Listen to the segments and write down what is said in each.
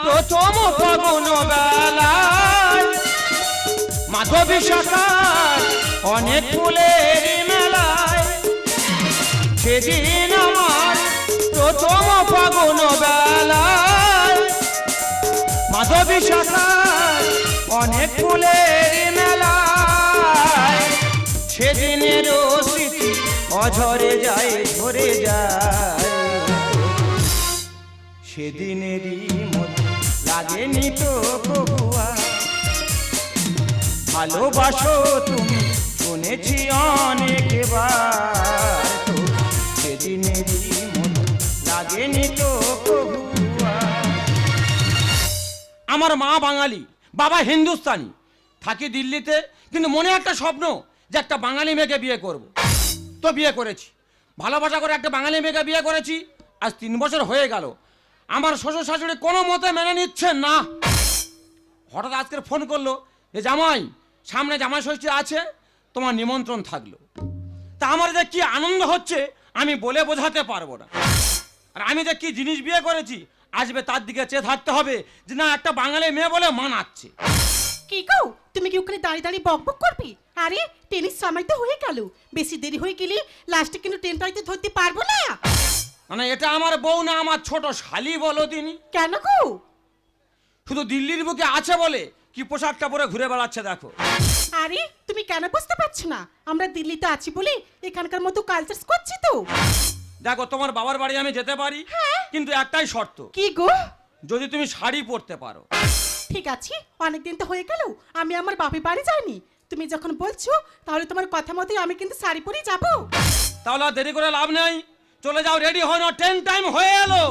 প্রথম ফাগুন বেলায় মাধবী শাখার অনেক ফুলের মেলায় সেদিন আমার প্রথম ফাগুন বেলায় মাধবী শাখার অনেক ফুলের মেলায় সেদিনের স্মৃতি অঝরে যায় ঝরে যায় সেদিনেরই মতো লাগেনি তো কবুয়া ভালোবাসো তুমি শুনেছি অনেকবার তো সেদিনেরই মতো লাগেনি তো কবুয়া। আমার মা বাঙালি, বাবা হিন্দুস্তানি, থাকি দিল্লিতে, কিন্তু মনে একটা স্বপ্ন যে একটা বাঙালি মেয়েকে বিয়ে করব। তো বিয়ে করেছি, ভালোবাসা করে একটা বাঙালি মেয়েকে বিয়ে করেছি। আজ 3 বছর হয়ে গেল, আমার শ্বশুর শাশুড়ি কোনো মতে মেনে নিচ্ছেন না। হঠাৎ আজকের ফোন করলো যে জামাই, সামনে জামাই ষষ্ঠী আছে, তোমার নিমন্ত্রণ থাকলো। তা আমার যে কি আনন্দ হচ্ছে আমি বলে বোঝাতে পারবো না। আর আমি যে কি জিনিস বিয়ে করেছি, আসবে তার দিকে চেয়ে থাকতে হবে যে না একটা বাঙালি মেয়ে বলে মানাচ্ছে। কি গো, তুমি কি ওখানে দাঁড়িয়ে দাঁড়িয়ে বকবক করবি? আরে ট্রেনের সময় তো হয়ে গেল, বেশি দেরি হয়ে গেলে লাস্টে কিন্তু ট্রেনটাইতে ধরতে পারবো না। মানে এটা আমার বউ না আমার ছোট শালি বলো তিনি? কেন গো? শুধু দিল্লির বুকে আছে বলে কি পোশাকটা পরে ঘুরে বেড়াচ্ছে দেখো। আরে তুমি কেন বুঝতে পারছো না? আমরা দিল্লিতে আছি বলে এখানকার মতো কালচার করছি তো। দেখো তোমার বাবার বাড়ি আমি যেতে পারি, কিন্তু একটাই শর্ত। কি গো? যদি তুমি শাড়ি পরতে পারো। ঠিক আছে, অনেকদিন তো হয়ে গেল আমি আমার বাপের বাড়ি যাইনি। তুমি যখন বলছো তাহলে তোমার কথা মতোই আমি কিন্তু শাড়ি পরেই যাবো। তাহলে আর দেরি করে লাভ নেই, চলে যাও, রেডি হয়ে নাও, ট্রেন টাইম হয়ে এলো।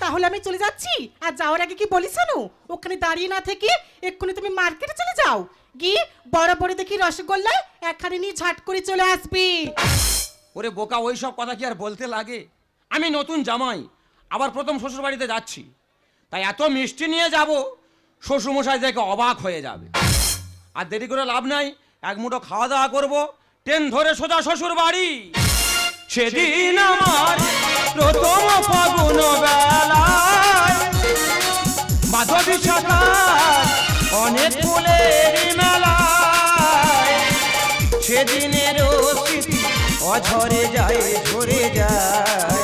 তাহলে আমি চলে যাচ্ছি। আর যাওয়ার আগে কি বলিস না, ওখানে দাঁড়িয়ে না থেকে এক্ষুনি তুমি মার্কেটে চলে যাও, গিয়ে বড় বড় দেখি রসগোল্লা একখানে নিয়ে ঝাট করে চলে আসবি। ওরে বোকা, ওই সব কথা কি আর বলতে লাগে? আমি নতুন জামাই, আবার প্রথম শ্বশুর বাড়িতে যাচ্ছি, তাই এত মিষ্টি নিয়ে যাব শ্বশুরমশাই দেখে অবাক হয়ে যাবে। আর দেরি করে লাভ নাই, এক মুঠো খাওয়া দাওয়া করবো, ট্রেন ধরে সোজা শ্বশুর বাড়ি। সেদিন আমার প্রথম ফাগুন বেলায় মাধবী শাখার অনেক ফুলের মেলায় সেদিনের স্মৃতি অঝরে যায় ঝরে যায়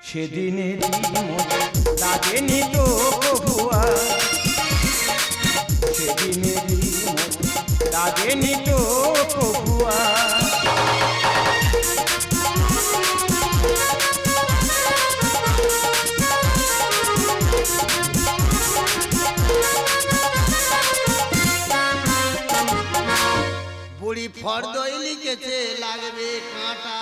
সেদিনেরই মতো লাগেনি তো কবুয়া সেদিনেরই মতো লাগেনি তো কবুয়া। বুড়ি ফর্দই লিখেছে লাগবে কাঁটা।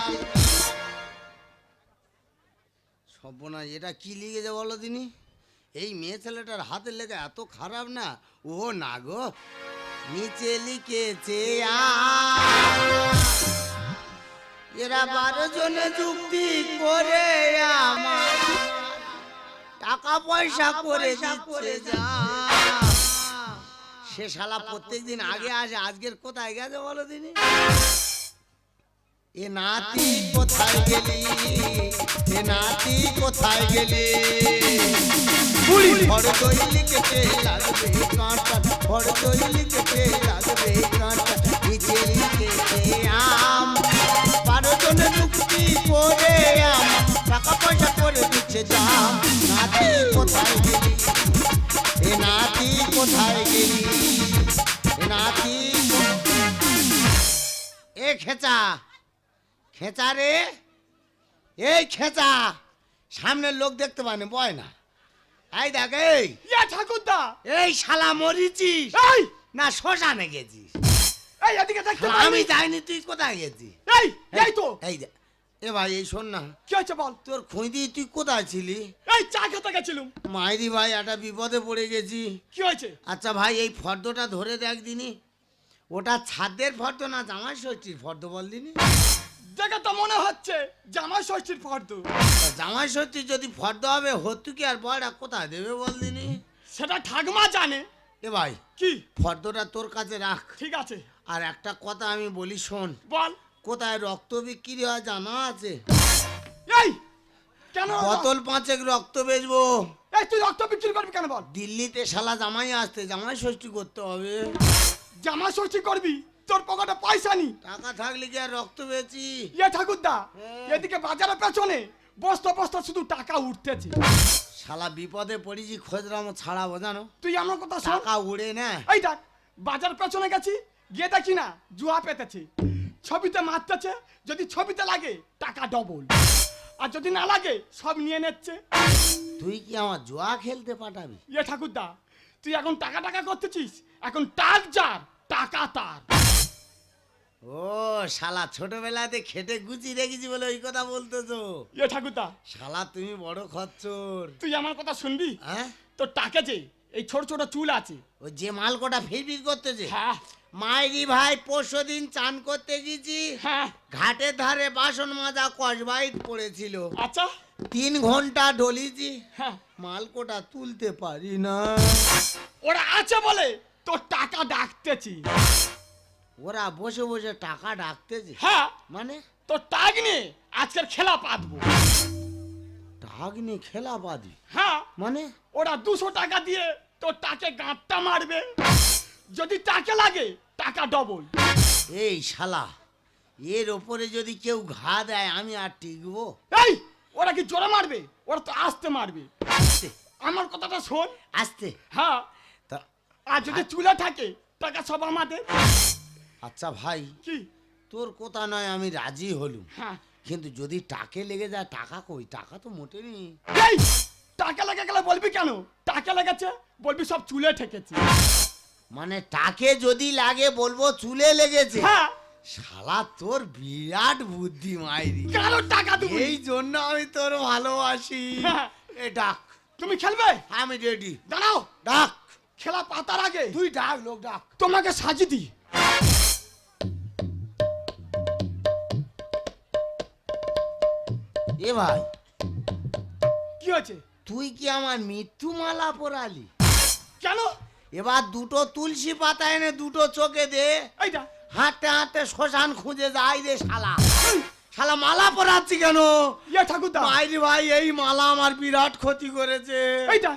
সর্বনাশ, এটা কি লিখেছে বলো দিনি? এই মেয়ে ছেলেটার হাতের লেখা এত খারাপ না। ও না গো, নিচে লিখেছে এরা 12 জনে যুক্তি করে আমার টাকা পয়সা করে দিচ্ছে যা। সে শালা প্রত্যেকদিন আগে আসে, আজকের কোথায় গেছে বলো দিনি? এ নাতি কোথায় গেলি, এ নাতি কোথায় গেলি? বুড়ি ফর্দই লিখেছে লাগবে কাঁটা, ফর্দই লিখেছে লাগবে কাঁটা, নিচে লিখেছে আম 12 জনে যুক্তি করে আম টাকা পয়সা করে দিচ্ছে জাম। নাতি কোথায় গেলি, এ নাতি কোথায় গেলি, এ নাতি। এ খেচা, খেচা রে, এই খেচা, সামনের লোক দেখতে পানে বয় না। এই দেখ, এই ঠাকুরদা, এই শালা মরিচিস এই না শ্মশানে গেছিস? এই এদিকে দেখতে আমি যাইনি, তুই কোথায় গেছিস? এই এই তো এই দেখ, এ ভাই এই শোন না, কি হচ্ছে বল? তোর খুঁজি তুই কোথায় ছিলি? এই চা খেতে গেছিলাম। মাইরি ভাই একটা বিপদে পড়ে গেছি। কি হয়েছে? আচ্ছা ভাই, এই ফর্দটা ধরে দেখ দিনি, ওটা ছাদের ফর্দ না জামাই ষষ্ঠীর ফর্দ বল দিনি? দেখে তো মনে হচ্ছে জামাই ষষ্ঠীর ফর্দ। জামাই ষষ্ঠীর যদি ফর্দ হবে হতো কি আর বড়া কোথায় দেবে বল দিনি? সেটা ঠাকমা জানে। এ ভাই, কি ফর্দটা তোর কাছে রাখ। ঠিক আছে, আর একটা কথা আমি বলি শোন, বল। কোথায় রক্ত বিক্রি হয় জানা আছে? এই কেন? বোতল 5 রক্ত বেচবো। এই তুই রক্ত বিক্রি করবি কেন বল? দিল্লিতে শালা জামাই আসতে, জামাই ষষ্ঠী করতে হবে। জামা ষষ্ঠী করবি, তোর পকেটে পয়সা নি। টাকা থাকলে কি আর রক্ত বেচি? ঠাকুরদা, এদিকে বাজারের পেছনে বস্তা বস্তা শুধু টাকা উঠতেছে। শালা বিপদে পড়েছি, খোঁজরাম ছাড়াবো জানো। তুই আমার কথা শোন। টাকা উড়ে না। এই দেখ, বাজার পেছনে গেছি, গিয়ে দেখি না জুয়া পেতেছে, ছবিতে মারতেছে। যদি ছবিতে লাগে টাকা ডবল, আর যদি না লাগে সব নিয়ে নিচ্ছে। তুই কি আমার জুয়া খেলতে পাঠাবি? ঠাকুরদা, তুই এখন টাকা টাকা করতেছিস, এখন টাক যার টাকা তার। ও শালা ছোটবেলাতে খেটে গুছি রেখেছি বলে ওই কথা বলতেছো। ঠাকুরদা, শালা তুমি বড় খচ্চর। তুই আমার কথা শুনবি? হ্যাঁ, তোর টাকে যে এই ছোট ছোট চুল আছে, ওই যে মালকোটা ফিরফির করতেছে। হ্যাঁ মাইরি ভাই পরশুদিন চান করতে গেছি, হ্যাঁ, ঘাটের ধারে বাসন মাজা কসবাইট পড়েছিল। আচ্ছা 3 ঘন্টা ডলিছি, হ্যাঁ, মালকোটা তুলতে পারি না। ওরা আছে বলে তোর টাকা ডাকতেছি। ওরা বসে বসে টাকা ডাকতেছে হ্যাঁ, মানে? তোর টাক নিয়ে আজকের খেলা পাতবো। টাক নিয়ে খেলা বাদি হ্যাঁ, মানে? ওরা 200 টাকা দিয়ে তোর টাকে গাঁটটা মারবে, যদি টাকে লাগে টাকা ডবল। এই শালা, এর ওপরে যদি কেউ ঘা দেয় আমি আর টিকবো? এই, ওরা কি জোরে মারবে? ওরা তো আস্তে মারবে। আস্তে আমার কথাটা শোন। আস্তে। হ্যাঁ, তা আর যদি চুলে থাকে টাকা সব আমাদের। আচ্ছা ভাই, কি? তোর কথা নয় আমি রাজি হলুম, হ্যাঁ, কিন্তু যদি টাকে লেগে যায় টাকা কই? টাকা তো মোটে নেই। এই, টাকা লেগে গেলে বলবি কেন? টাকা লেগেছে বলবি সব চুলে ঠেকেছে। মানে টাকে যদি লাগে বলবো চুলে লেগেছে। হ্যাঁ, শালা তোর বিরাট বুদ্ধি মাইরি। কারো টাকা দেবো এই জন্য আমি তোর ভালোবাসি। হ্যাঁ। এ ডাক, তুমি খেলবে? আমি রেডি। দাঁড়াও, ডাক, খেলা পাতার আগে তুই ডাক, লোক ডাক। তোমাকে সাজিয়ে দিই। এ ভাই, কি হয়েছে? তুই কি আমার মৃত্যুমালা পরালি? কেন? এবার 2টো তুলসী পাতা এনে 2টো চোখে দে। এইটা হাঁটতে হাঁটতে শ্মশান খুঁজে যাই রে শালা। শালা মালা পরাচ্ছি কেন? ঠাকুরদা, মাইরি ভাই, এই মালা আমার বিরাট ক্ষতি করেছে। এইটা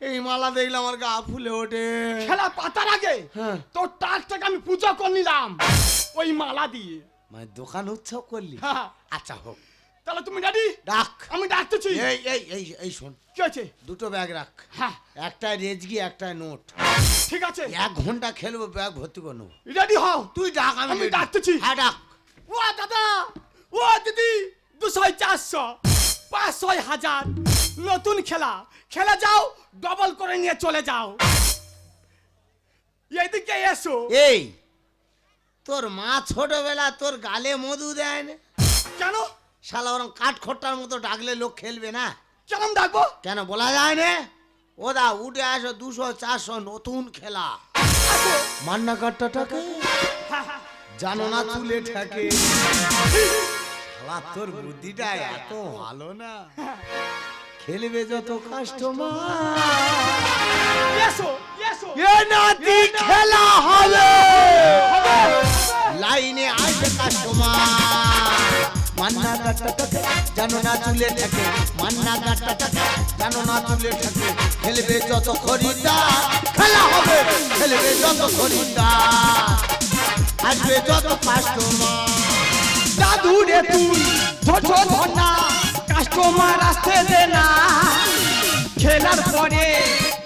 এই মালা দেখলে আমার গা ফুলে ওঠে। খেলা পাতার আগে হ্যাঁ। তোর টাকটাকে আমি পূজা করে নিলাম ওই মালা দিয়ে। মানে দোকান উৎসব করলি? হ্যাঁ, আচ্ছা হোক, তাহলে তুমি রেডি? ডাক। আমি ডাকতেছি। এই এই এই এই শোন, কি হয়েছে? 2টো ব্যাগ রাখ, হ্যাঁ, একটায় রেজগি একটায় নোট। ঠিক আছে, 1 ঘন্টা খেলবো, ব্যাগ ভর্তি করে নেবো। রেডি হও। তুই ডাক, আমি ready। ডাকতেছি। হ্যাঁ ডাক। ও দাদা, ও দিদি, 200 400 500 1000 নতুন খেলা খেলে যাও, ডবল করে নিয়ে চলে যাও। এদিকে এসো। এই তোর মা ছোটবেলা তোর গালে মধু দেয় না? কেন? শালা ওরম কাঠ খোট্টার মতো ডাকলে লোক খেলবে না? কেমন ডাকবো? কেন বলা যায় না? ও দা উঠে আসো, 200 400 নতুন খেলা। আসো। মান্না কাটটাটাকে হ্যাঁ, হ্যাঁ। জানো না চুলে ঠেকে। শালা তোর বুদ্ধিটা এত ভালো না। খেলবে যত কাস্টমার, এসো এসো। এ নাতি খেলা হবে। লাইনে আসে কাস্টমার, মান্না কাটটাটাকে জানো না চুলে ঠেকে। মান্না কাটটাটাকে জানো না চুলে ঠেকে। খেলবে যত খরিদ্দার, খেলা হবে। খেলবে যত খরিদ্দার, আসবে যত কাস্টমার। দাদু রে তুই ছোট ধন্না, কাস্টমার আসতে দে না। খেলার পরে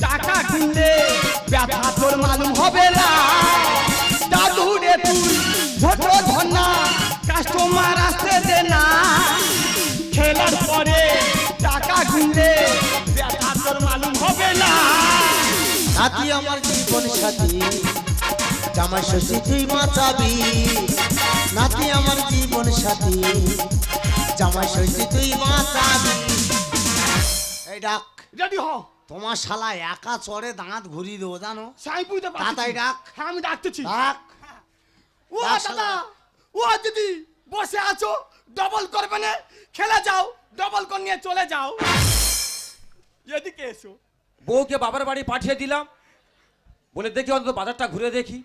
টাকা কিনলে ব্যথা তোর মালুম হবে না। দাদু রে তুই ছোট ধন্না, কাস্টমার আসতে দে না। খেলার পরে টাকা কিনলে ব্যথা তোর মালুম হবে না। নাতি আমার জীবন সাথী, জামাই ষষ্ঠী তুই বাঁচাবি। নাতি আমার জীবন সাথী, জামাই ষষ্ঠী তুই বাঁচাবি। এই ডাক। রেডি হও। তোমার শালা একা চড়ে দাঁত ঘুরিয়ে দেবো জানো। সাই বুঝতে পারছি। তাড়াতাড়ি ডাক। হ্যাঁ, আমি ডাকতেছি। ডাক। ও ডাক দাদা, শালা। ও দিদি, বসে আছো, ডবল করবে না? খেলে যাও, ডবল করে নিয়ে চলে যাও। এদিকে এসো। বউকে বাবার বাড়ি পাঠিয়ে দিলাম, বলে দেখি অন্তত বাজারটা ঘুরে দেখি।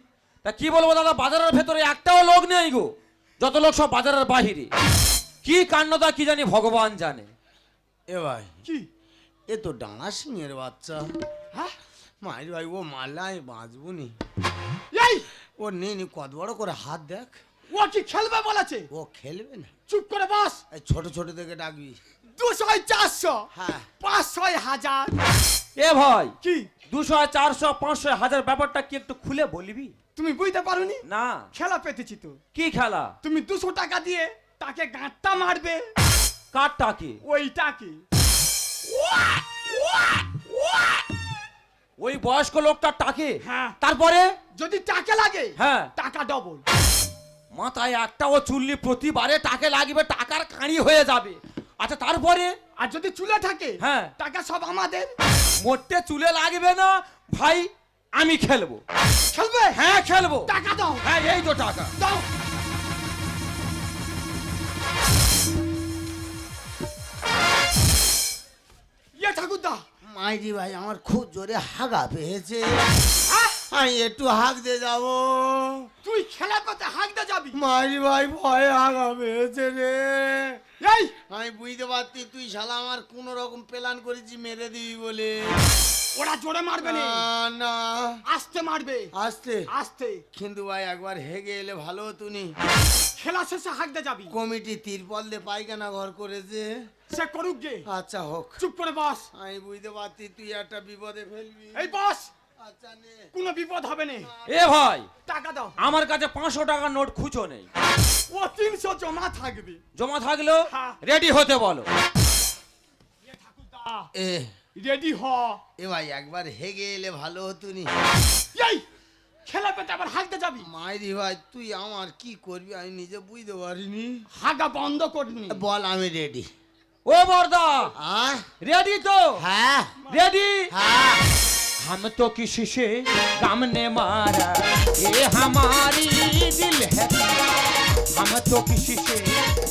তা কি বলবো দাদা, বাজারের ভেতরে একটাও লোক নেই গো, যত লোক সব বাজারের বাহিরে। কি কাণ্ডটা কি জানি ভগবান জানে। এ ভাই, কি? এ তো ডানা সিংহের বাচ্চা। হ্যাঁ মায়ের ভাই ও মারলে আমি বাঁচবো নি। এই ও নি কত বড় করে হাত দেখ। ও কি খেলবে বলেছে? ও খেলবে না, চুপ করে বস। এই ছোট ছোট থেকে ডাকবি। 200 400 হ্যাঁ 500 1000। এ ভাই কি 200 400 500 1000 ব্যাপারটা কি একটু খুলে বলবি? তুমি বুঝতে পারোনি? না। খেলা পেতেছি তো। কি খেলা? তুমি 200 টাকা দিয়ে তাকে গাঁটটা মারবে। কারটাকে? ওইটাকে। ওই বয়স্ক লোকটার টাকে? হ্যাঁ। তারপরে? যদি টাকা লাগে হ্যাঁ। টাকা ডবল। মাথায় একটা ও চুল্লি প্রতিবারে টাকে লাগবে, টাকার কাঁড়ি হয়ে যাবে। আচ্ছা তারপরে? আর যদি চুলে থাকে হ্যাঁ। টাকা সব আমাদের। মোটে চুলে লাগবে না ভাই, আমি খেলবো। খেলবে? হ্যাঁ খেলবো। টাকা দাও। হ্যাঁ এই তো টাকা দাও। ঠাকুরদা মাইরি ভাই আমার খুব জোরে হাগা পেয়েছে, হ্যাঁ? আমি একটু হাঁক দিয়ে যাবো। তুই খেলা করতে হাঁকতে যাবি? মাইরি ভাই ভয়ে হাগা পেয়েছে রে। এই আমি বুঝতে পারছি তুই শালা আমার কোন রকম প্ল্যান করেছি মেরে দিবি বলে। ওরা জোরে মারবে না, না আস্তে মারবে। আসতে আস্তে। কিন্তু ভাই একবার হেগে এলে ভালো হতো নি। খেলা শেষে হাঁকতে যাবি। কমিটি তিরপল দিয়ে পায়খানা ঘর করেছে। সে করুক গে। আচ্ছা হোক, চুপ করে বস। আমি বুঝতে পারছি তুই একটা বিপদে ফেলবি। এই বস, আচ্ছা নে। কোনো বিপদ হবে না। এ ভাই টাকা দাও। আমার কাছে 500 টাকার নোট খুঁজো নেই। ও 300 জমা থাকবে। জমা থাকলো হ্যাঁ। রেডি হতে বলো। ঠাকুরদা এ রেডি হ। এ ভাই একবার হেগে এলে ভালো হতো নি। এই খেলা পেতে আবার হাঁকতে যাবি? মাইরি ভাই তুই আমার কি করবি আমি নিজে বুঝতে পারিনি। হাগা বন্ধ করনি। বল আমি রেডি। ও বর্দা হ্যাঁ रेडी तो হ্যাঁ रेडी হ্যাঁ। हम तो किसी से गम ने मारा ये हमारी दिल है हम तो किसी से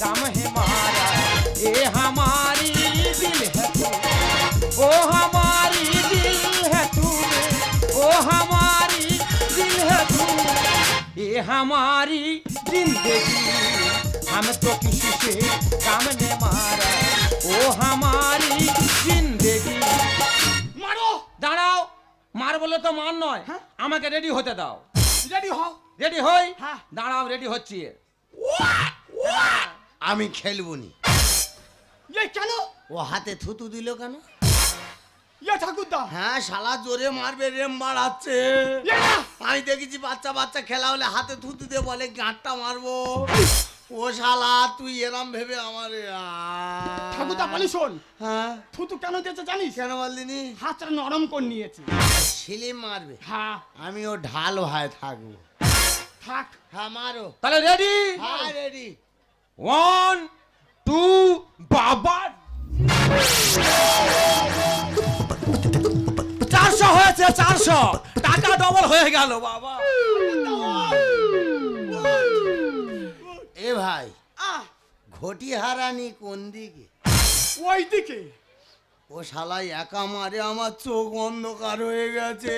गम है मारा ये हमारी दिल है ओ हमारी दिल है तू ओ हमारी दिल है तू ये हमारी जिंदगी हम तो किसी से गम ने मारा ओ हमारी जिंदगी মারো। দাঁড়াও, মার বলে তো মার নয়, হ্যাঁ? আমাকে রেডি হতে দাও। রেডি হও। রেডি হই? হ্যাঁ। দাঁড়াও রেডি হচ্ছি। আমি খেলবো নি। এই কেন? ও হাতে থুতু দিল কেন? ঠাকুরদা হ্যাঁ শালা জোরে মারবে, রেম বাড়াচ্ছে। এ না। আমি দেখেছি বাচ্চা বাচ্চা খেলা হলে হাতে থুতু দিয়ে বলে গাঁটটা মারবো। ও শালা তুই এরম ভেবে আমার ঠাকুরদা বলি শোন, হ্যাঁ থুতু কেন দিয়েছে জানিস? কেন বললিনি? হাতটা নরম করে নিয়েছে। সিলিম মারবে, হ্যাঁ আমি ও ঢাল ভাই থাকবো। থাক। হ্যাঁ মারো। তাহলে রেডি? হ্যাঁ রেডি। 1 2 বাবা 400 হয়েছে, 400 টাকা ডবল হয়ে গেল বাবা। এ ভাই আহ ঘটি হারানি কোন দিকে? ওই দিকে। ও শালাই একা মারে আমার চোখ অন্ধকার হয়ে গেছে।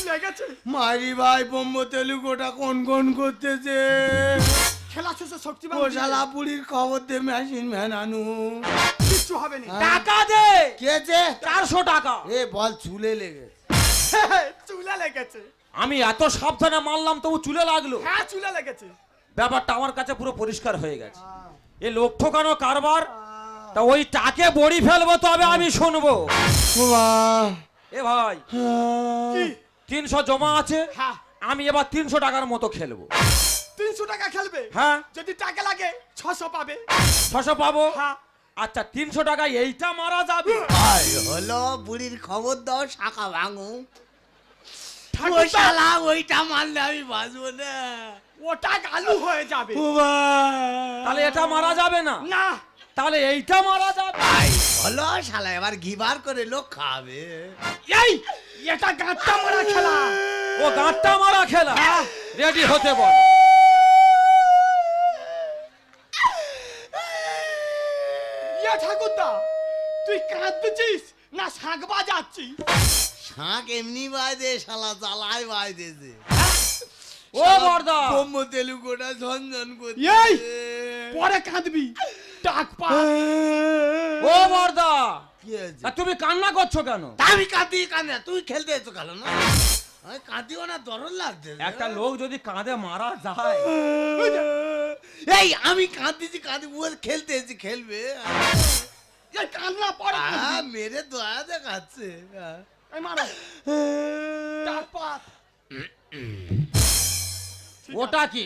লেগেছে। মারি ভাই বোম্ব তেলুগোটা কোন কোন করতেছে। খেলা শেষে শক্তিমান ও শালা পুরীর খবর দে মেশিন ভ্যানানু। কিচ্ছু হবে না। টাকা দে। কেছে 400 টাকা। এ বল চুলে লেগে। চুলা লেগেছে। আমি এত সাবধানে মারলাম তবু চুলে লাগলো। হ্যাঁ চুলা লেগেছে। ব্যাপারটা আমার কাছে পুরো পরিষ্কার হয়ে গেছে। এ লোক ঠকানো কারবার। তা ওই টাকে বড়ি ফেলবো তবে আমি শুনবো। এ ভাই কি? 300 জমা আছে, হ্যাঁ আমি এবার 300 টাকার মতো খেলবো। 300 টাকা খেলবে? হ্যাঁ। যদি টাকা লাগে 600 পাবে। 600 পাবো? হ্যাঁ। আচ্ছা 300 টাকায় এইটা মারা যাবে? আই হলো বুড়ির খবর দাও শাখা ভাঙু। ও ঠাকুরদা, শালা ওইটা মারলে আমি বাঁচবো না। ওটা আলু হয়ে যাবে। তাহলে এটা মারা যাবে না? না। তাহলে এইটা মারা যাবে? আই হলো শালা এবার ঘিবার করে লোক খাবে। এই এটা গাঁটটা মারা খেলা। ও গাঁটটা মারা খেলা। রেডি হতে বল। ঠাকুরদা তুই কাঁদছিস না শাঁখ বাজাচ্ছিস? শাঁখ এমনি বাইদে শালা জ্বালায় বাইদেছে। ও বর্দা বোম্ব তেলুগোটা ঝনঝন করছে। এই পরে কাঁদবি। ডাক পা। ও বর্দা কি হয়েছে? তা তুমি কান্না করছো কেন? তা আমি কাঁদি কাঁদে, তুই খেলতে এসো কেন না? আমি কাঁদিও না, দরদ লাগছে। একটা লোক যদি কাঁধে মারা যায়, এই আমি কাঁদিছি, কাঁদি ও খেলতে এসে খেলবে। এই কান্না পড়ে মেরে দয়া দেখাচ্ছে। এই মারো চার পাঁচ ওটা কি?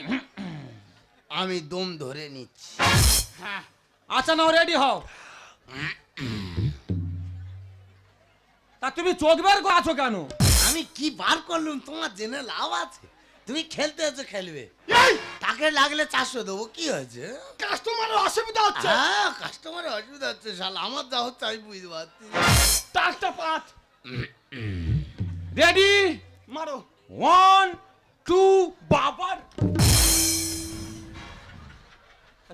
আমি দম ধরে নিচ্ছি। হ্যাঁ আচ্ছা নাও, রেডি হও। তা তুমি চোখ বের করে আছো কেন? আমি কি বার করলুম, তোমার জেনে লাভ আছে? তুমি খেলতে এসে খেলবে, এই তাকে লাগলে 400 দেবো, কি হয়েছে? কাস্টমারের অসুবিধা হচ্ছে। হ্যাঁ, কাস্টমারের অসুবিধা হচ্ছে, শালা আমার যা হচ্ছে আমি বুঝতে পারছি। চারটা পাঁচ রেডি, মারো 1 2 বাবার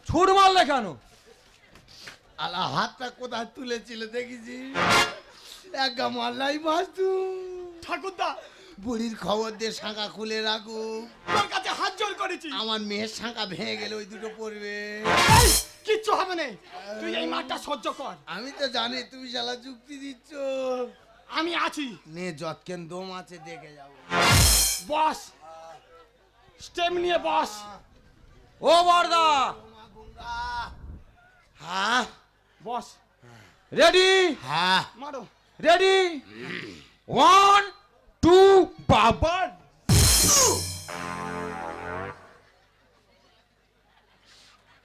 ছুট মারলে কেন? আলা হাতটা কোথায় তুলেছিল দেখেছি, এক গামালাই বাস্তু। ঠাকুরদা বুড়ির খবর দিয়ে শাঁখা খুলে রাখু, তোর কাছে হাত জোর করেছি। আমার মেয়ের শাঁখা ভেঙে গেলে ওই দুটো পড়বে। এই, কিচ্ছু হবে না, তুই এই মাঠটা সহ্য কর। আমি তো জানি তুমি শালা যুক্তি দিচ্ছ। আমি আছি, নে যতক্ষণ দম আছে দেখে যাবো। বস স্টেম নিয়ে বস। ও বড়দা, হ্যাঁ বস রেডি, হ্যাঁ, মারো রেডি, 1 2 বাবার।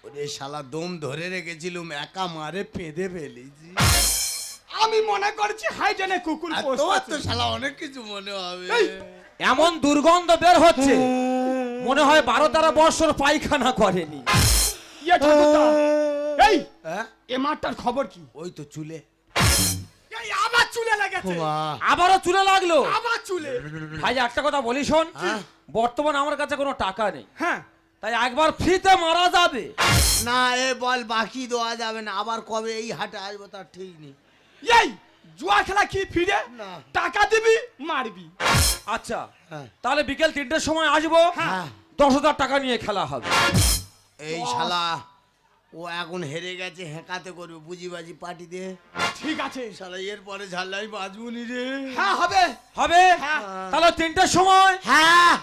ওরে শালা দম ধরে রেখেছিলুম, একা মারে পেঁদে ফেলেছি। আমি মনে করছি হাইজেনে কুকুর আর পোষ তোমার তো করছে। শালা অনেক কিছু মনে হবে। এই, এমন দুর্গন্ধ বের হচ্ছে, মনে হয় 12-13 বছর পায়খানা করেনি। ইয়ে ঠাকুরদা, এই হ্যাঁ, এ মাঠটার খবর কি? ওই তো চুলে। এই আবার চুলে লেগেছে, আবারও চুলে লাগলো। আবার চুলে। ভাই একটা কথা বলি শোন, হ্যাঁ। বর্তমানে আমার কাছে কোনো টাকা নেই, হ্যাঁ তাই একবার ফ্রিতে মারা যাবে। না এ বল বাকি দেওয়া যাবে না, আবার কবে এই হাটে আসবো তার ঠিক নেই। এই জুয়া খেলা কি ফিরে না। টাকা দিবি মারবি। আচ্ছা, হ্যাঁ। তাহলে বিকেল 3টের সময় আসবো, হ্যাঁ। 10,000 টাকা নিয়ে খেলা হবে। এই শালা ও এখন হেরে গেছে, হেঁকাতে করবে বুঝি বাজি পার্টি দিয়ে। ঠিক আছে, শালা এর পরে ঝাল্লাই বাজবুনি রে। হ্যাঁ হবে। হবে, হ্যাঁ। তাহলে 3টের সময়। হ্যাঁ,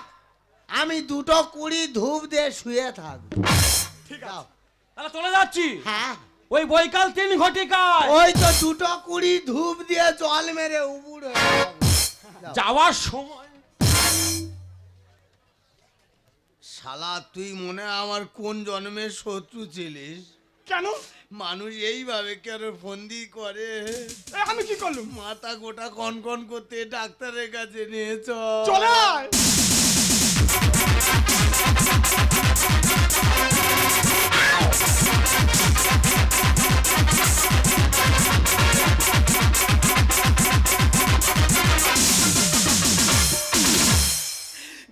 আমি 220 ধূপ দিয়ে শুয়ে থাকবো। ঠিক যাও। আছে, তাহলে চলে যাচ্ছি হ্যাঁ, ওই বৈকাল 3 ঘটিকায়। ওই তো 220 ধূপ দিয়ে জল মেরে উবুড় হয়ে যাবো। যাও। যাওয়ার সময় শালা তুই মনে হয় আমার কোন জন্মের শত্রু ছিলিস? কেন? মানুষ এইভাবে কেন ফন্দি করে? এই আমি কি করলুম? মাথা গোটা কনকন করতে ডাক্তারের কাছে নিয়ে চলে আয়।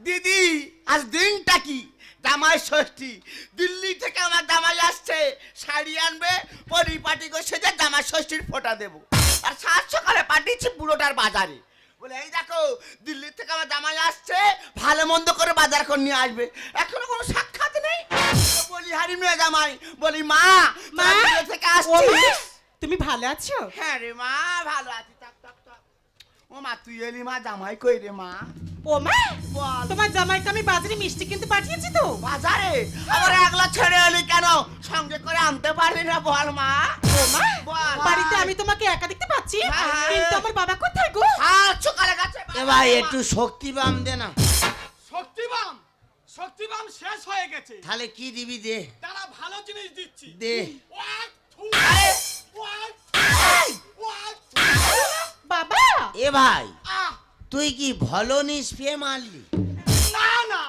দিদি আজ দিনটা কি? জামাই ষষ্ঠী। দিল্লি থেকে আমার জামাই আসছে, শাড়ি আনবে, পরিপাটি করে সেজে জামাই ষষ্ঠীর ফোঁটা দেবো। আর সাত সকালে পাঠিয়েছি বুড়োটার বাজারে, বলে এই দেখো দিল্লি থেকে আমার জামাই আসছে, ভালো মন্দ করে বাজার করে নিয়ে আসবে। এখনো কোনো সাক্ষাৎ নেই। তো বলি হারি মেয়ে জামাই, বলি মা মা? তোরা দিল্লি থেকে ও আসছিস? মা, তুমি ভালো আছো? হ্যাঁ রে মা ভালো আছি। টাক টাক টাক। ও মা তুই এলি মা, জামাই কই রে মা? ও মা, বল। তোমার জামাইকে আমি বাজারে মিষ্টি কিনতে পাঠিয়েছি তো। বাজারে আবার একলা ছেড়ে এলি কেন? সঙ্গে করে আনতে পারলি না বল মা? ও মা, বল। বাড়িতে আমি তোমাকে একা দেখতে পাচ্ছি, হ্যাঁ। কিন্তু আমার বাবা কোথায় গো? আর সকালে গেছে এ ভাই একটু শক্তি বাম দে না। শক্তিবাম, শক্তিবাম শেষ হয়ে গেছে। তাহলে কি দিবি দে, তারা ভালো জিনিস দিচ্ছি। দে। ওয়াক, থু, আরে, ওয়াক, এই, ওয়াক, বাবা, এ ভাই আহ, তুই কি ভলনি স্প্রে মারলি? না না,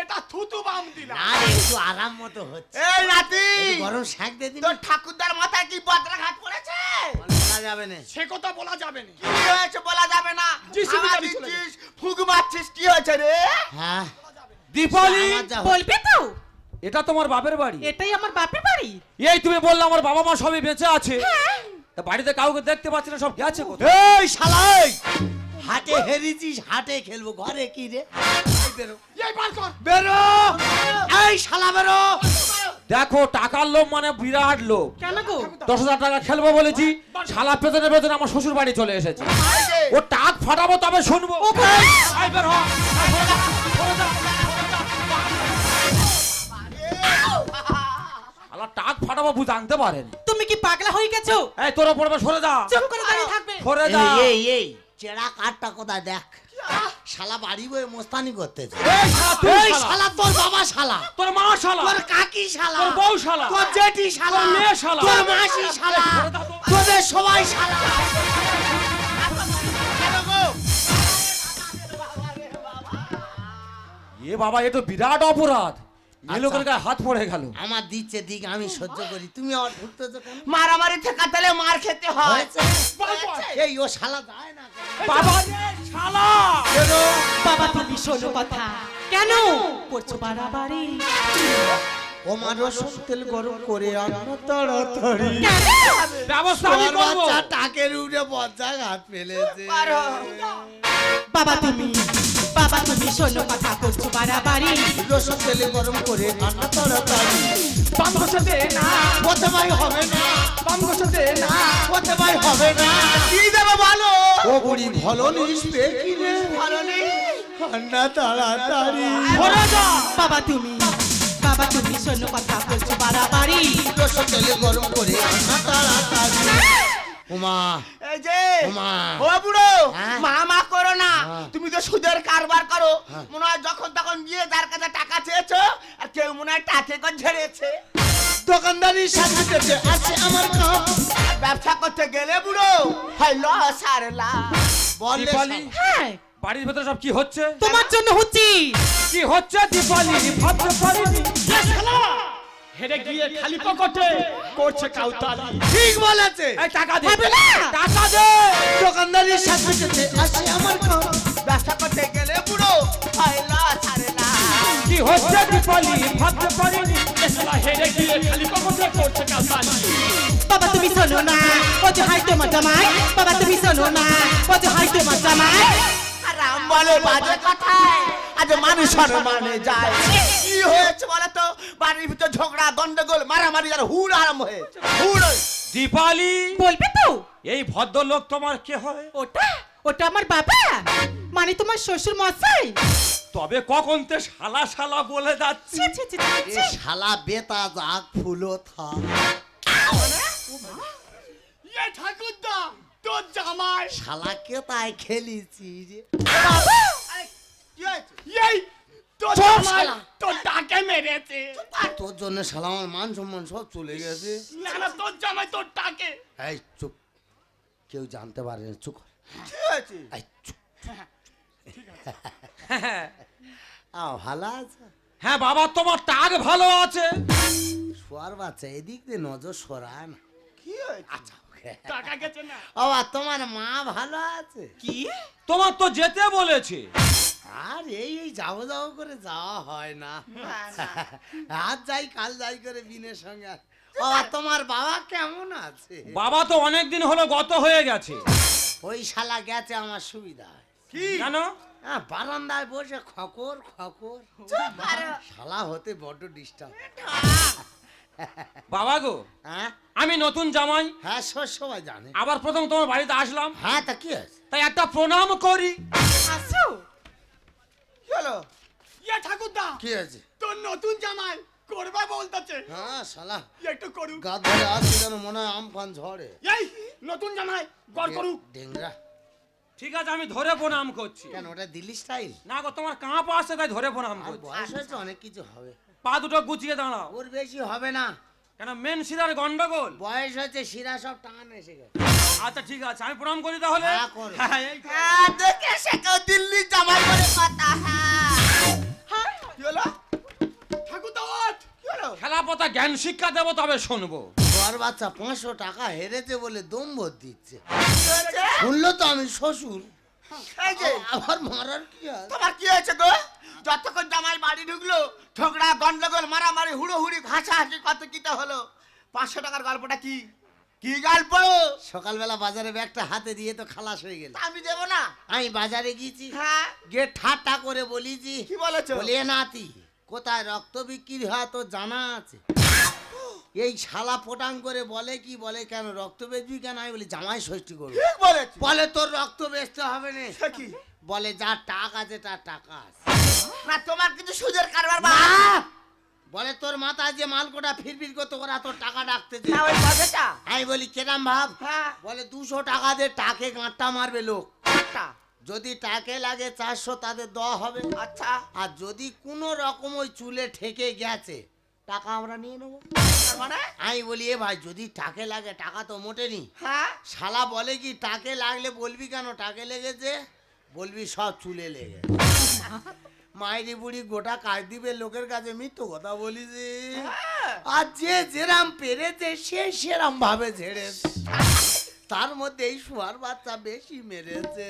এটা থুতু বাম দিলাম। না রে, একটু আরাম মতো হচ্ছে। এই নাতি একটু গরম শাক দে দিন। তোর ঠাকুরদার মাথায় কি বদ্রাঘাত পড়েছে? বলা যাবে না। সে কথা বলা যাবে না। কি হয়েছে বলা যাবে না। যিশু খাওয়া বাড়ি চলে দিচ্ছিস, ফুক মারছিস, কি হয়েছে রে? হ্যাঁ, দীপালি, আমার যা হচ্ছে। বলবে তো? এটা তোমার বাপের বাড়ি? এটাই আমার বাপের বাড়ি। এই তুমি বললে আমার বাবা মা সবই বেঁচে আছে, তা বাড়িতে কাউকে দেখতে পাচ্ছি না, সব গেছে কোথায়? এই শালা এই, হাটে হেরেছিস, হাটে খেলবো, ঘরে কি রে? এই বেরো, এই বার কর। বেরো, এই শালা বেরো। দেখো টাকার লোভ মানে বিরাট লোভ। কেন গো? 10,000 টাকা খেলবো বলেছি, শালা পেছনে পেছনে আমার শ্বশুর বাড়ি চলে এসেছে। ও টাক ফাটাবো তবে শুনবো। আই বের হ। শালা টাক ফাটাবো বুঝ আনতে পারেন। তুমি কি পাগলা হয়ে গেছো? এই তোর পড়বে, সরে যা, চুপ করে দাঁড়িয়ে থাকবে। সরে যা। এই চেড়া কাঠটা কোথায় দেখ, শালা বাড়ি বয়ে মোস্তানি করতেছে। এই শালা তুই এই শালা, শালা তোর বাবা শালা, তোর মা শালা, তোর কাকি শালা, তোর বউ শালা, তোর জেঠি শালা, তোর মেয়ে শালা, তোর মাসি শালা, তোদের সবাই শালা। এ বাবা এ তো বিরাট অপরাধ। এই আচ্ছা। লোকের গায়ে হাত পড়ে গেল। আমার দিচ্ছে দিক আমি সহ্য করি, তুমি আমার ঢুকতেছো কেন? মারামারি থেকে তাহলে মার খেতে হয়। হয়েছে? এই ও শালা যায় না কেন? বাবা রে, শালা বাবা তুমি শোনো কথা। কেন করছো বাড়াবাড়ি? ও মা রসুন তেল গরম করে আনো তাড়াতাড়ি। ব্যবস্থা আমি তোর করবো। বাচ্চা টাকের উড়ে বজ্জা ঘাট ফেলেছে। বাবা তুমি শোনো কথা, করছো বাড়াবাড়ি। রসুন তেল গরম করে আনো তাড়াতাড়ি। বাম ঘষে দে না, ওতে ভাই হবে না, বাম ঘষে দে না। ওতে ভাই হবে না। কি দেবো বলো? ও বুড়ি ভালো নিসবে কিনে ভালো নেই। আন্না তাড়াতাড়ি। সরে যা। বাবা তুমি শোনো কথা, করছো বাড়াবাড়ি। রসুন তেল গরম করে আনো তাড়াতাড়ি। উমা এই যে ওমা। ও বুড়ো, হ্যাঁ? মা করো না। হ্যাঁ। তুমি তো সুদের কারবার করো। হ্যাঁ। মনে হয় যখন তখন গিয়ে যার কাছে টাকা চেয়েছো, আর কেউ মনে হয় টাকে করে ঝেড়েছে। দোকানদারির সাথে যেতে আছে আমার কাপ। ব্যবসা করতে গেলে বুড়ো হয় লস আর লাভ। বলে দীপালি, হ্যাঁ বাড়ির ভেতরে সব কি হচ্ছে? তোমার জন্য হচ্ছি। কি হচ্ছে দীপালি? ভাবতে পারিনি। হেরে গিয়ে খালি পকেটে করছে কাউতালি। ঠিক বলেছে। এই টাকা দে, হবে না। টাকা দে। দোকানদারির সাথে যেতে আছে আমার কাপ। ব্যবসা করতে গেলে বুড়ো হয় লস আর লাভ। কি হচ্ছে দীপালি? ভাবতে পারিনি। এসলা হেরে গিয়ে খালি পকেটে করছে কাউতালি। বাবা তুমি শোনো না, ও যে হাই তোমার জামাই। বাবা তুমি শোনো না, ও যে হাই তোমার জামাই। আর রাম বলে বাজে কথায় আজ মানুষ সম্মানে যায়। কি হয়েছে বলো তো? বাড়ির ভিতর ঝগড়া গন্ডগোল মারামারি আর হুড় আরম্ভ হয়েছে। হুড় দীপালি, বলবে তো? এই ভদ্রলোক তোমার কে হয়? ওটা আমার বাবা, মানে তোমার শ্বশুর মশাই। তবে কখন তে শালা শালা বলে যাচ্ছে। ছি, ছি, ছি, ছি, এ ছি। শালা বেতা জাগ ফুলো থাক। এ ঠাকুরদা, তোর জামাই শালাকে তাই খেলিছি রে। কি হয়েছে? এই তোর চুপ জামাই শালা। তোর ডাকে মেরেছে। তোর জন্য শালা আমার মান সম্মান সব চলে গেছে। না না, তোর জামাই তোর ডাকে। এই চুপ, কেউ জানতে পারে না, চুপ কর। কি হয়েছে? এই চুপ। ভালো আছে? হ্যাঁ বাবা, তোমার টাক ভালো আছে। শোয়ার বাচ্চা এদিক দিয়ে নজর সরায় না। কি হয়েছে? আচ্ছা টাকা গেছে না। তোমার মা ভালো আছে? কি? তোমার তো যেতে বলেছে। আর এই যাবো যাবো করে যাওয়া হয় না। না, না। আজ যাই কাল যাই করে বিনের সঙ্গে। তোমার বাবা কেমন আছে? বাবা তো অনেকদিন হলো গত হয়ে গেছে। ওই শালা গেছে আমার সুবিধা হয়। কি? কেন? বারান্দায় বসে খকর খকর। শালা হতে বড্ড ডিস্টার্ব। বাবা গো, হ্যাঁ আমি নতুন জামাই, হ্যাঁ সবাই জানে। আবার প্রথম তোমার বাড়িতে আসলাম, হ্যাঁ তা কি আছে? তাই একটা প্রণাম করি। আসো। কি হলো? এ ঠাকুরদা, কি আছে? তোর নতুন জামাই করবা বলতেছে। হ্যাঁ শালা একটু করু। গা ধরে আসছে যেন মনে হয় আমফান ঝড়ে। এই নতুন জামাই গড় করু। ডেংরা ঠিক আছে, আমি ধরে প্রণাম করছি। কেন, ওটা দিল্লি স্টাইল? না গো, তোমার কাঁপ আসছে তাই ধরে প্রণাম আর করছি। বয়স হয়েছে, অনেক কিছু হবে। পা দুটো গুছিয়ে দাঁড়াও। ওর বেশি হবে না, কেন, মেন শিরার গন্ডগোল। বয়স হয়েছে, শিরা সব টান এসে গেছে। আচ্ছা ঠিক আছে, আমি প্রণাম করি তাহলে। হ্যাঁ, করো। হ্যাঁ, এই হ্যাঁ, দেখে সে কেউ দিল্লি জামাই বলে কথা। হ্যাঁ। কি হলো? ঠাকুরদা ওঠ। কি হলো? খেলাপথা জ্ঞান শিক্ষা দেবো তবে শুনবো। বর বাচ্চা 500 টাকা হেরেছে বলে দম্ভ দিচ্ছে। কি হয়েছে? শুনলো তো আমি শ্বশুর, এই যে আবার মারার কি আছে? তোমার কি হয়েছে গো? যতক্ষণ জামাই বাড়ি ঢুকলো ঝগড়া গন্ডগোল মারামারি হুড়োহুড়ি হাসাহাসি কত কিটা হলো। 500 টাকার গল্পটা কি? কি গল্প? সকালবেলা বাজারে ব্যাগটা হাতে দিয়ে তো খালাস হয়ে গেল। আমি দেবো না। আমি বাজারে গিয়েছি, হ্যাঁ, গেট ঠাট্টা করে বলিছি, কি বলেছো? বলে নাতি কোথায় রক্ত বিক্রি হয় তো জানা আছে? এই শালা পটাং করে বলে কি বলে কেন রক্ত বেচবি কেন আমি বলি জামাই ষষ্ঠী করবো ঠিক বলেছি। বলে তোর রক্ত বেচতে হবে না সে কি? বলে যা টাকা আছে তার টাকা আছে না তোমার কিছু সুদের কারবার বা না! বলে তোর মাথায় যে মালকোটা ফিরফির করতে ওরা তোর টাকা ডাকতেছে হ্যাঁ, ওই কথাটা। আমি বলি কেরাম ভাব হ্যাঁ। বলে 200 টাকা দিয়ে টাকে গাঁটটা মারবে লোক একটা। যদি টাকে লাগে 400 তাদের দেওয়া হবে আচ্ছা। আর যদি কোনো রকম ওই চুলে ঠেকে গেছে টাকা আমরা নিয়ে নেবো তার মানে? আমি বলি এ ভাই যদি টাকে লাগে টাকা তো মোটেনি হ্যাঁ। শালা বলে কি টাকে লাগলে বলবি কেন টাকে লেগেছে বলবি সব চুলে লেগে মাইরি বুড়ি গোটা কাজ দিবে লোকের কাছে মৃত্যু কথা বলিস আর যে যেরাম পেরেছে সে সেরাম ভাবে ঝেড়েছে তার মধ্যে এই শুয়ার বাচ্চা বেশি মেরেছে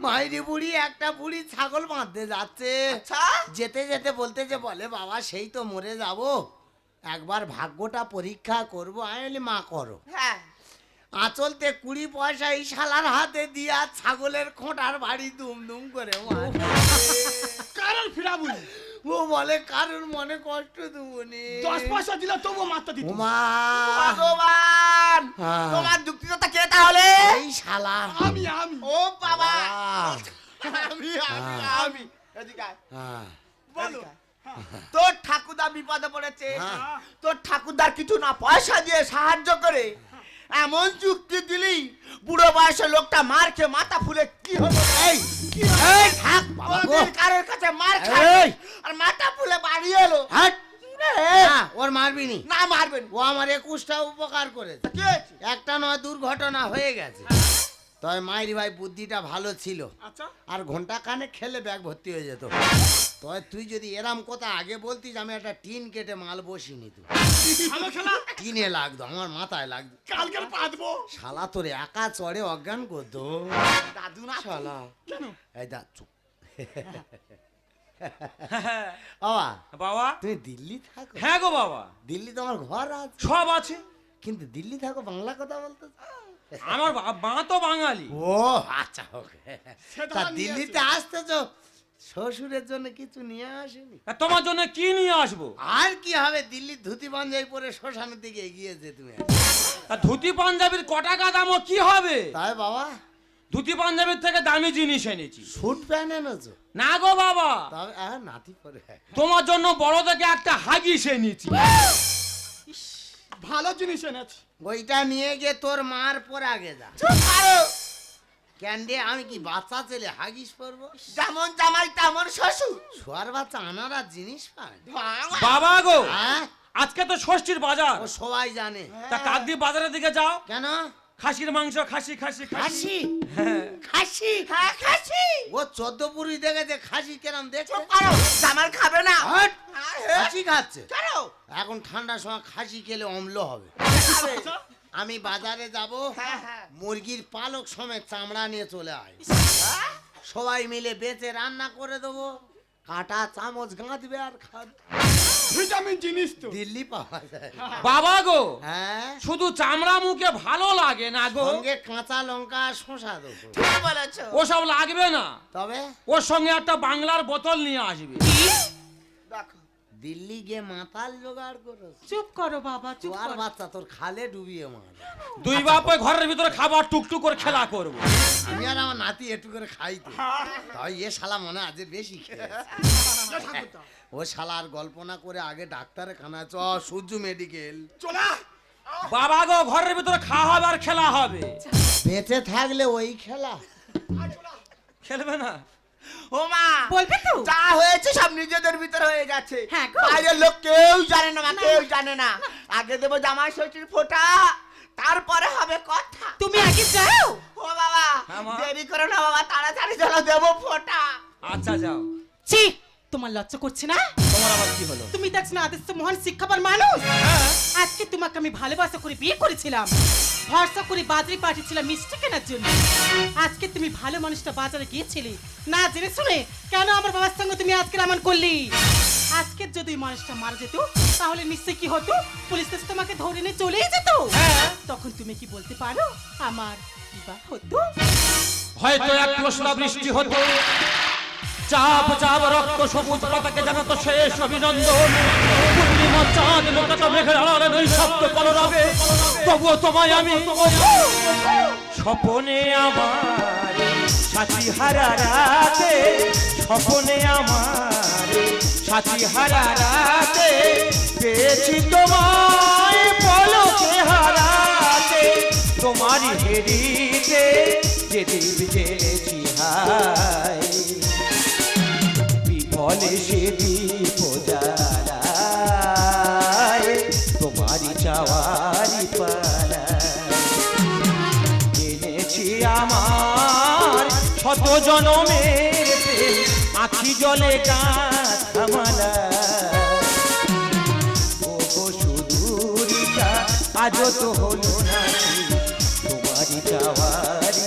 মাইরি বুড়ি একটা বুড়ি ছাগল বাঁধতে যাচ্ছে আচ্ছা। যেতে যেতে বলতে যে বলে বাবা সেই তো মরে যাব একবার ভাগ্যটা পরীক্ষা করব আমি বলি মা করো হ্যাঁ। আঁচলতে 20 পয়সা এই শালার হাতে দিয়া ছাগলের খোঁটার বাড়ি দুম দুম করে মারে। কারণ ফিরাবুন ও বলে কারোর মনে কষ্ট দেবনি 10 পয়সা দিলে তবু মারতে দিত উমা ভগবান, হ্যাঁ। তোমার যুক্তিটা কে তাহলে? এই শালা আমি ও বাবা, আহ, আমি এদিকে আয়, হ্যাঁ, বলো। তোর ঠাকুরদা বিপদে পড়েছে, হ্যাঁ। তোর ঠাকুরদার কিছু না পয়সা দিয়ে সাহায্য করে এমন যুক্তি দিলি বুড়ো বয়সের লোকটা মার খেয়ে মাথা ফুলে কি হবে? এই এই থাক বাবা গো। ওদের কারোর কাছে মার খায় এই। আর মাথা ফুলে বাড়ি এলো। হাট। না, ওর মারবি নি না মারবেন। ও আমার 21টা উপকার করেছে কি হয়েছে? একটা নয় দুর্ঘটনা হয়ে গেছে তবে মাইরি ভাই বুদ্ধিটা ভালো ছিল আচ্ছা আর ঘন্টা কানে খেলে ব্যাগ ভর্তি হয়ে যেত তবে তুই যদি এরাম কথা আগে বলতিস আমি একটা টিন কেটে মাল বসিনি তুই ভালো খেলা টিনে লাগতো আমার মাথায় লাগতো কালকের পাতবো শালা তোর একা চড়ে অজ্ঞান করতো দাদু না শালা কেন এই দা চুপ বাবা বাবা, তুমি দিল্লি থাকো হ্যাঁ গো বাবা, দিল্লি তোমার ঘর আছে সব আছে। কিন্তু দিল্লি থাকো বাংলা কথা বলতে আমার মা তো বাঙালি। ও আচ্ছা ওকে সেটা তা নিয়ে দিল্লিতে আসতেছো শ্বশুরের জন্য কিছু নিয়ে আসেনি তা তোমার জন্য কি নিয়ে আসবো? আর কি হবে দিল্লির ধুতি পাঞ্জাবি পরে শ্মশানের দিকে এগিয়েছে তুমি তা ধুতি পাঞ্জাবির ক টাকা দাম ও কি হবে? তাই বাবা ধুতি পাঞ্জাবির থেকে দামি জিনিস এনেছি। স্যুট প্যান্ট এনেছো না গো বাবা, তবে নাতি পরে তোমার জন্য বড় থেকে একটা হাগিস এনেছি। ভালো জিনিস এনেছি ওইটা নিয়ে গিয়ে তোর মার পরে আগে যা ক্যান্ডে আমি কি বাচ্চা ছেলে হাগিস পরবো যেমন জামাই তেমন শ্বশুর। শোয়ার বাচ্চা আনারা জিনিস পায় বাবা গো, হ্যাঁ আজকে তো ষষ্ঠীর বাজার, ও সবাই জানে তা কাকদি বাজারের দিকে যাও। কেন খাসির মাংস, খাসি খাসি খাসি। খাসি খাসি হ্যাঁ খাসি। ও 14 পুরুষ দেখেছে খাসি কেরম দেখছে আরো জামাল খাবে না। হট! হ্যাঁ, খাসি খাচ্ছে কেন? এখন ঠান্ডার সময় খাসি খেলে অম্ল হবে খাবে। আমি বাজারে যাব হ্যাঁ, হ্যাঁ। মুরগির পালক সমেত চামড়া নিয়ে চলে আয় হ্যাঁ? সবাই মিলে বেচে রান্না করে দেবো কাঁটা চামচ গাঁথবে আর খাবে ভিটামিন জিনিস তো দিল্লি পাওয়া যায় বাবা গো, হ্যাঁ শুধু চামড়া মুখে ভালো লাগে না গো, সঙ্গে কাঁচা লঙ্কা আর শসা দেবো ঠিক বলেছো। ওসব লাগবে না। তবে ওর সঙ্গে একটা বাংলার বোতল নিয়ে আসবে। দেখো দিল্লি গিয়ে মাতাল জোগাড় করো চুপ করো বাবা, চুপ আর করো। বাচ্চা তোর খালে ডুবিয়ে মার দুই বাপ ওই ঘরের ভিতরে খাবার টুকটুক করে খেলা করবো। আমি আর আমার নাতি একটু করে খাই তো তাই এ শালা মনে আজ বেশি খেয়েছে ও শালার গল্প না করে আগে ডাক্তারে খানা চ সূর্য মেডিকেল চলা বাবা গো, ঘরের ভিতরে খাওয়া হবে আর খেলা হবে। বেঁচে থাকলে ওই খেলা খেলবে না? ও মা, বলবে তো? যা হয়েছে সব নিজেদের ভিতরে হয়ে যাচ্ছে। হ্যাঁ গো। বাইরের লোক কেউ জানে না, মা, কেউ জানে না। আগে দেবো জামাই ষষ্ঠীর ফোঁটা, তারপরে হবে কথা। তুমি আগে যাও। ও বাবা, হ্যাঁ, মা। দেরি করো না বাবা, তাড়াতাড়ি চলো, দেবো ফোঁটা। আচ্ছা যাও। ছি, তোমার লজ্জা করছে না? তোমার আবার কি হলো? তুমি দেখছো না আদেশ মহান শিক্ষাবান মানুষ। আজকে তোমাকে আমি ভালোবাসা করে বিয়ে করেছিলাম, ভরসা করে বাজারে পাঠিয়েছিলাম মিষ্টি কেনার জন্য। আজকে তুমি ভালো মানুষটা বাজারে গিয়েছিলে না জেনে শুনে, কেন আমার বাবার সঙ্গে তুমি আজকে এমন করলি? আজকে যদি ওই মানুষটা মারা যেত তাহলে নিশ্চয়ই কি হতো, পুলিশ এসে তোমাকে ধরে নিয়ে চলেই যেত। তখন তুমি কি বলতে পারো আমার বিবাহ হতো? হয়তো এক প্রশ্ন বৃষ্টি হতো, চাপ চাপ রক্ত সবুজ পতাকে জানো তো শেষ অভিনন্দন। পূর্ণিমা চাঁদ লোকাত মেঘের আড়ালে নই শব্দ কলরবে, তবুও তোমায় আমি স্বপনে আমার সাথী হারা রাতে, স্বপনে আমার সাথী হারা রাতে পেয়েছি তোমায় পলকে হারাতে। তোমারই হেরিতে যে দীপ জেলেছি হায়, বিফলে সে দীপ জ্বালায় তোমারই চাওয়ারি পালায়। জেনেছি আমার শত জনমের প্রেম, আখি জলে গাথা মালা। ও গো সুদূরিকা আজও তো হলো না তোমারই চাওয়ারি